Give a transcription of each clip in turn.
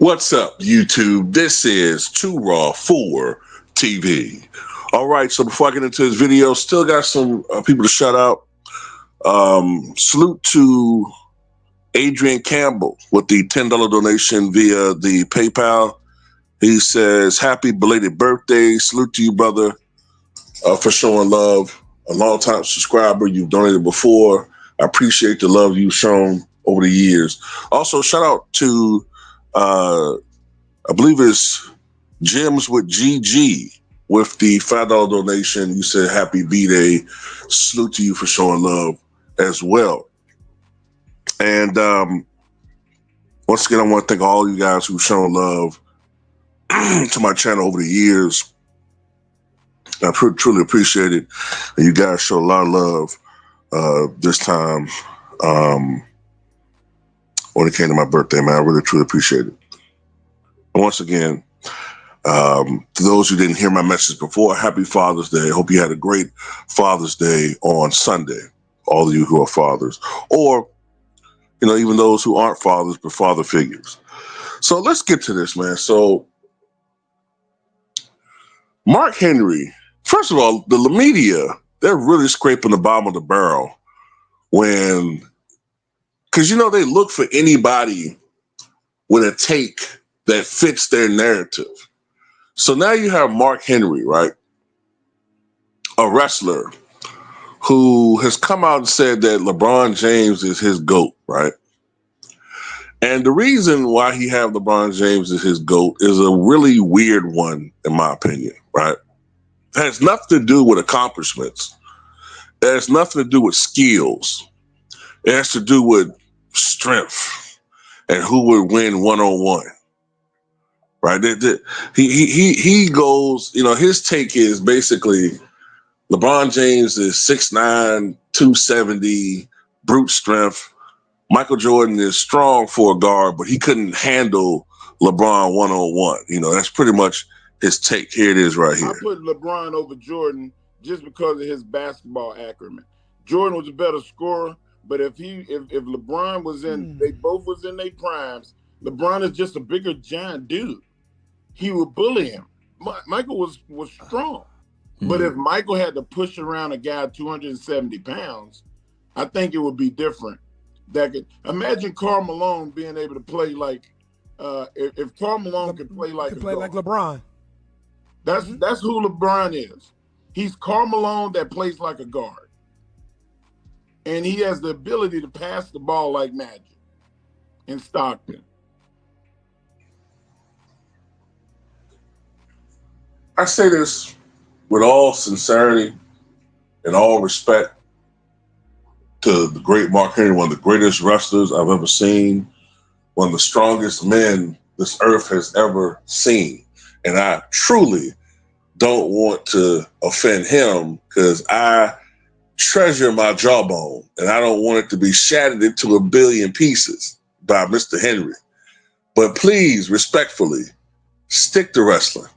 What's up, YouTube? This is Too Raw for TV. All right, so before I get into this video, still got some people to shout out. Salute to Adrian Campbell with the $10 donation via the PayPal. He says, happy belated birthday. Salute to you, brother, for showing love. A long-time subscriber. You've donated before. I appreciate the love you've shown over the years. Also, shout out to I believe it's Gems with GG with the $5 donation. You said happy B-Day. Salute to you for showing love as well. And once again, I want to thank all you guys who've shown love to my channel over the years. I truly appreciate it. And you guys show a lot of love this time when it came to my birthday, man. I really, truly appreciate it. And once again, to those who didn't hear my message before, happy Father's Day. I hope you had a great Father's Day on Sunday. All of you who are fathers, or, you know, even those who aren't fathers, but father figures. So let's get to this, man. So Mark Henry, first of all, the media, they're really scraping the bottom of the barrel because, you know, they look for anybody with a take that fits their narrative. So now you have Mark Henry, right? A wrestler who has come out and said that LeBron James is his GOAT, right? And the reason why he have LeBron James as his GOAT is a really weird one, in my opinion, right? It has nothing to do with accomplishments. It has nothing to do with skills. It has to do with strength and who would win one-on-one. Right? He goes, you know, his take is basically LeBron James is 6'9", 270, brute strength. Michael Jordan is strong for a guard, but he couldn't handle LeBron one-on-one. You know, that's pretty much his take. Here it is right here. I put LeBron over Jordan just because of his basketball acumen. Jordan was a better scorer, but if LeBron was in, they both was in their primes, LeBron is just a bigger giant dude. He would bully him. Michael was strong. But if Michael had to push around a guy 270 pounds, I think it would be different. Imagine Karl Malone being able to play like, if Karl Malone could play like LeBron. That's who LeBron is. He's Karl Malone that plays like a guard. And he has the ability to pass the ball like magic in Stockton. I say this with all sincerity and all respect to the great Mark Henry, one of the greatest wrestlers I've ever seen, one of the strongest men this earth has ever seen. And I truly don't want to offend him because I treasure my jawbone and I don't want it to be shattered into a billion pieces by Mr. Henry. But please, respectfully, stick to wrestling.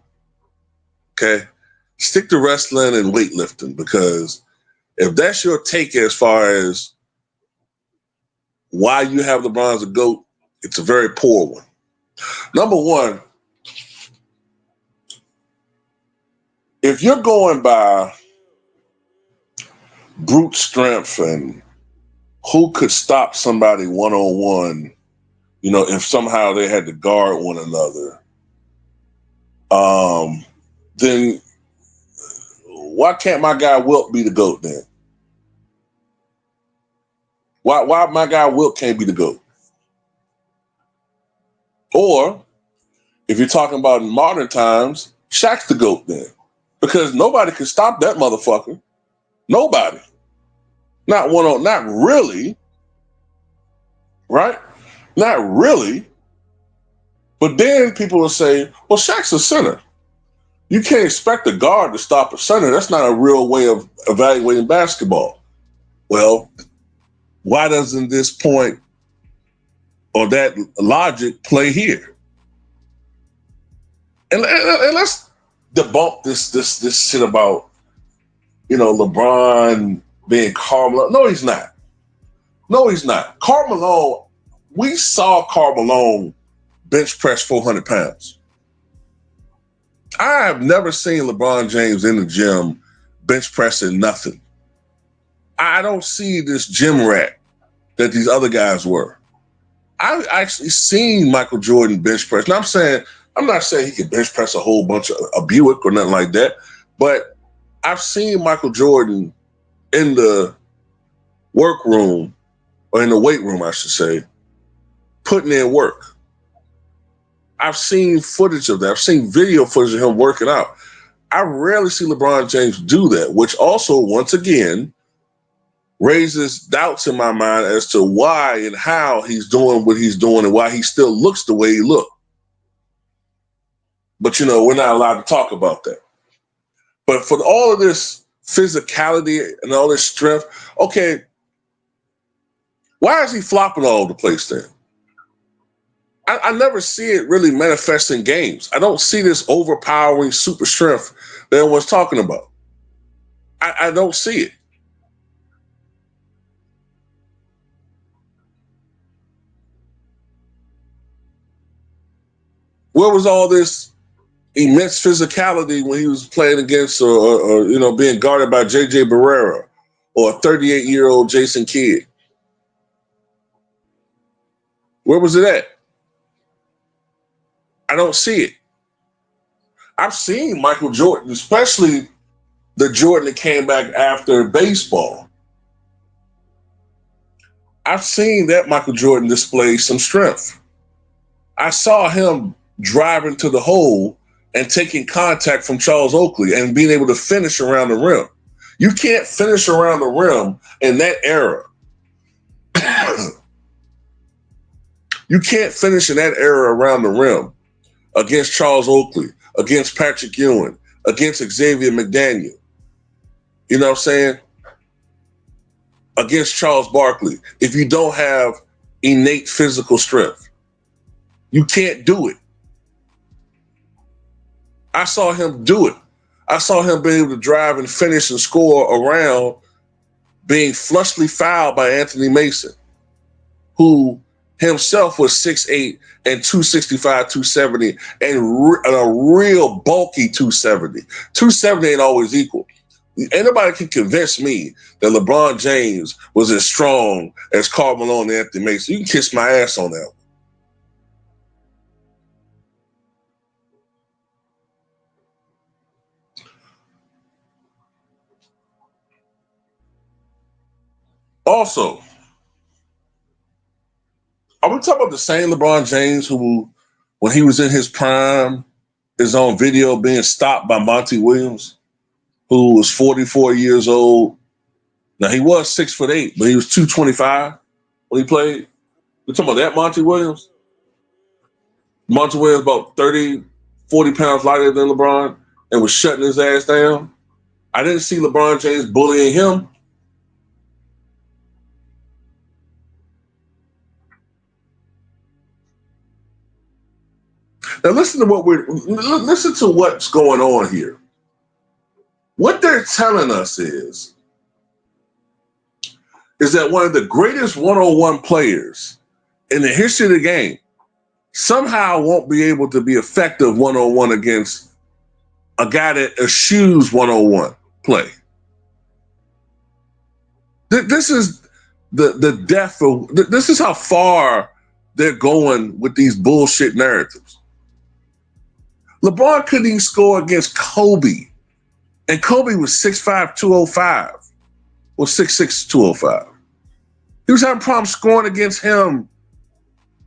Okay? Stick to wrestling and weightlifting, because if that's your take as far as why you have LeBron as a GOAT, it's a very poor one. Number one, if you're going by brute strength and who could stop somebody one-on-one, you know, if somehow they had to guard one another, then why can't my guy Wilt be the GOAT then? Why my guy Wilt can't be the GOAT? Or if you're talking about in modern times, Shaq's the GOAT then. Because nobody can stop that motherfucker. Nobody. Not really. Right? Not really. But then people will say, well, Shaq's a center. You can't expect a guard to stop a center. That's not a real way of evaluating basketball. Well, why doesn't this point or that logic play here? And let's debunk this shit about, LeBron being Carmelo. No, he's not. No, he's not. Carmelo, we saw Carmelo bench press 400 pounds. I have never seen LeBron James in the gym bench pressing nothing. I don't see this gym rat that these other guys were. I've actually seen Michael Jordan bench press. Now I'm not saying he can bench press a whole bunch of a Buick or nothing like that, but I've seen Michael Jordan in the workroom, or in the weight room, I should say, putting in work. I've seen footage of that. I've seen video footage of him working out. I rarely see LeBron James do that, which also, once again, raises doubts in my mind as to why and how he's doing what he's doing and why he still looks the way he looks. But, we're not allowed to talk about that. But for all of this physicality and all this strength, okay, why is he flopping all over the place then? I never see it really manifest in games. I don't see this overpowering super strength that everyone's talking about. I don't see it. Where was all this immense physicality when he was playing against or being guarded by J.J. Barrera or a 38-year-old Jason Kidd? Where was it at? I don't see it. I've seen Michael Jordan, especially the Jordan that came back after baseball. I've seen that Michael Jordan display some strength. I saw him driving to the hole and taking contact from Charles Oakley and being able to finish around the rim. You can't finish around the rim in that era. You can't finish in that era around the rim against Charles Oakley, against Patrick Ewing, against Xavier McDaniel. You know what I'm saying? Against Charles Barkley. If you don't have innate physical strength, you can't do it. I saw him do it. I saw him be able to drive and finish and score around being flushly fouled by Anthony Mason, who himself was 6'8" and 265, 270, and a real bulky 270. 270 ain't always equal. Anybody can convince me that LeBron James was as strong as Carmelo and Anthony Mason. You can kiss my ass on that. Also, are we talking about the same LeBron James who, when he was in his prime, is on video being stopped by Monty Williams, who was 44 years old? Now, he was 6'8", but he was 225 when he played. We're talking about that Monty Williams? Monty Williams about 30, 40 pounds lighter than LeBron and was shutting his ass down. I didn't see LeBron James bullying him. Now listen to what's going on here. What they're telling us is that one of the greatest one-on-one players in the history of the game somehow won't be able to be effective one-on-one against a guy that eschews one-on-one play. This is the death of, this is how far they're going with these bullshit narratives. LeBron couldn't even score against Kobe. And Kobe was 6'5", 205. Or 6'6", 205. He was having problems scoring against him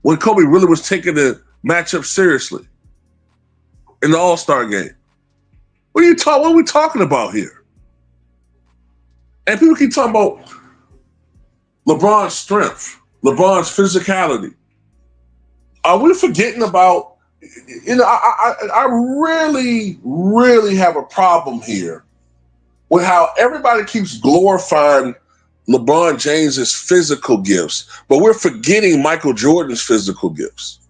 when Kobe really was taking the matchup seriously in the All-Star game. What are we talking about here? And people keep talking about LeBron's strength, LeBron's physicality. Are we forgetting about, I really, really have a problem here with how everybody keeps glorifying LeBron James's physical gifts, but we're forgetting Michael Jordan's physical gifts.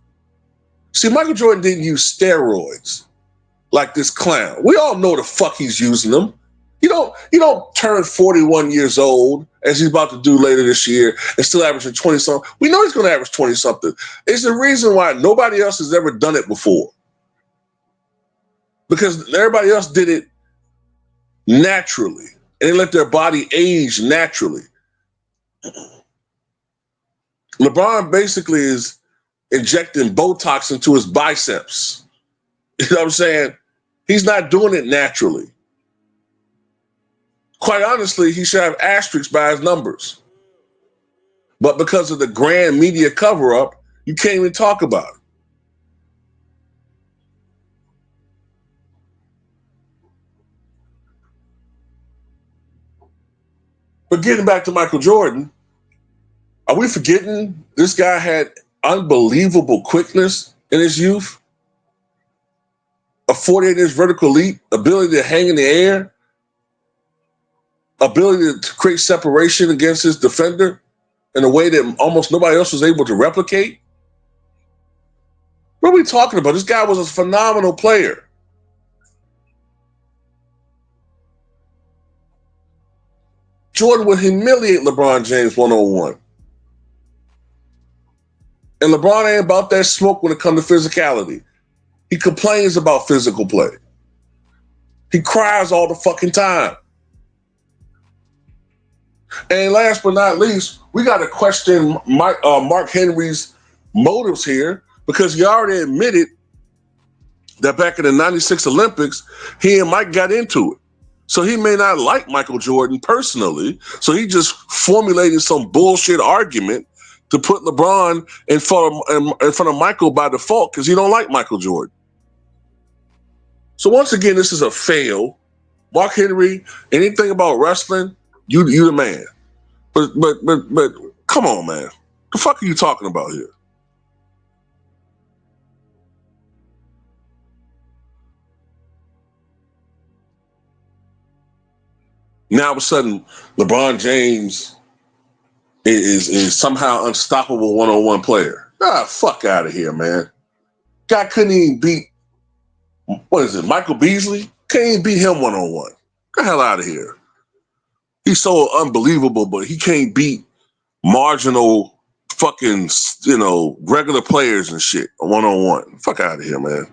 See, Michael Jordan didn't use steroids like this clown. We all know the fuck he's using them. You don't turn 41 years old, as he's about to do later this year, and still averaging 20 something. We know he's going to average 20 something. It's the reason why nobody else has ever done it before. Because everybody else did it naturally, and they let their body age naturally. LeBron basically is injecting Botox into his biceps. You know what I'm saying? He's not doing it naturally. Quite honestly, he should have asterisks by his numbers. But because of the grand media cover-up, you can't even talk about it. But getting back to Michael Jordan, are we forgetting this guy had unbelievable quickness in his youth? A 48-inch vertical leap, ability to hang in the air, ability to create separation against his defender in a way that almost nobody else was able to replicate? What are we talking about? This guy was a phenomenal player. Jordan would humiliate LeBron James one-on-one. And LeBron ain't about that smoke when it comes to physicality. He complains about physical play. He cries all the fucking time. And last but not least, we got to question Mark Henry's motives here, because he already admitted that back in the 96 Olympics, he and Mike got into it. So he may not like Michael Jordan personally. So he just formulated some bullshit argument to put LeBron in front of Michael by default because he don't like Michael Jordan. So once again, this is a fail. Mark Henry, anything about wrestling, you the man. But come on, man. The fuck are you talking about here? Now all of a sudden, LeBron James is somehow unstoppable one-on-one player. Fuck out of here, man. Guy couldn't even beat, what is it, Michael Beasley? Can't even beat him one-on-one. Get the hell out of here. He's so unbelievable, but he can't beat marginal fucking, regular players and shit one-on-one. Fuck out of here, man.